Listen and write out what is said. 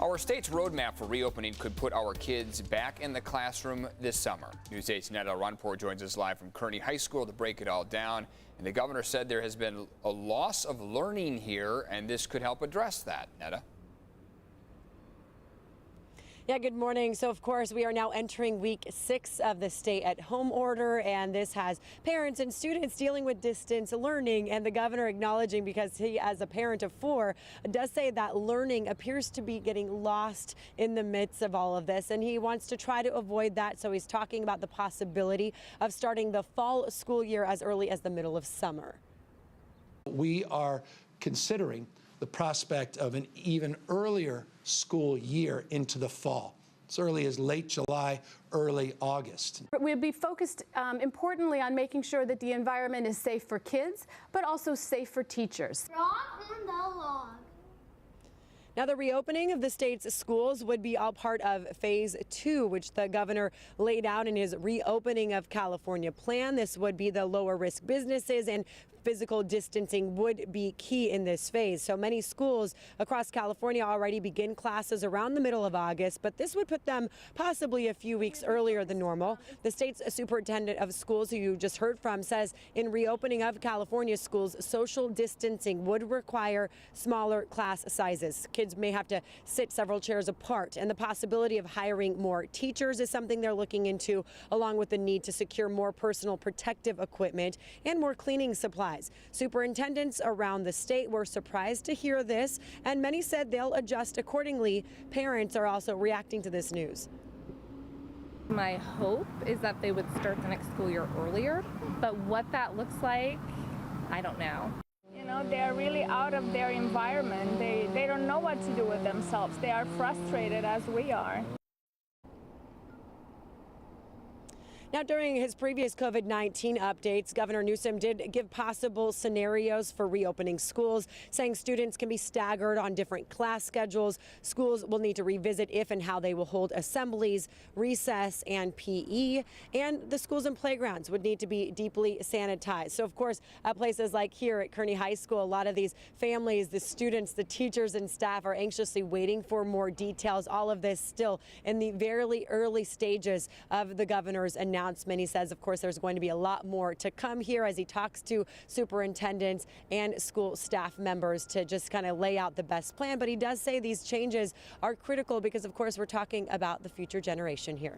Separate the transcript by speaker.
Speaker 1: Our state's roadmap for reopening could put our kids back in the classroom this summer. News 8's Netta Runport joins us live from Kearney High School to break it all down. And the governor said there has been a loss of learning here, and this could help address that. Netta.
Speaker 2: Yeah, good morning. So, of course, we are now entering week 6 of the stay-at-home order, and this has parents and students dealing with distance learning, and the governor acknowledging, because he, as a parent of 4, does say that learning appears to be getting lost in the midst of all of this, and he wants to try to avoid that. So he's talking about the possibility of starting the fall school year as early as the middle of summer.
Speaker 3: We are considering the prospect of an even earlier school year into the fall, as early as late July, early August.
Speaker 4: We'll be focused importantly on making sure that the environment is safe for kids, but also safe for teachers.
Speaker 5: On the log.
Speaker 2: Now, the reopening of the state's schools would be all part of phase 2, which the governor laid out in his reopening of California plan. This would be the lower risk businesses, and physical distancing would be key in this phase. So many schools across California already begin classes around the middle of August, but this would put them possibly a few weeks earlier than normal. The state's superintendent of schools, who you just heard from, says in reopening of California schools, social distancing would require smaller class sizes. Kids may have to sit several chairs apart, and the possibility of hiring more teachers is something they're looking into, along with the need to secure more personal protective equipment and more cleaning supplies. Superintendents around the state were surprised to hear this, and many said they'll adjust accordingly. Parents are also reacting to this news.
Speaker 6: My hope is that they would start the next school year earlier, but what that looks like, I don't know.
Speaker 7: You know, they're really out of their environment. They don't know what to do with themselves. They are frustrated as we are.
Speaker 2: Now, during his previous COVID-19 updates, Governor Newsom did give possible scenarios for reopening schools, saying students can be staggered on different class schedules. Schools will need to revisit if and how they will hold assemblies, recess, and PE. And the schools and playgrounds would need to be deeply sanitized. So, of course, at places like here at Kearney High School, a lot of these families, the students, the teachers, and staff are anxiously waiting for more details. All of this still in the very early stages of the governor's announcement. He says, of course, there's going to be a lot more to come here as he talks to superintendents and school staff members to just kind of lay out the best plan. But he does say these changes are critical because, of course, we're talking about the future generation here.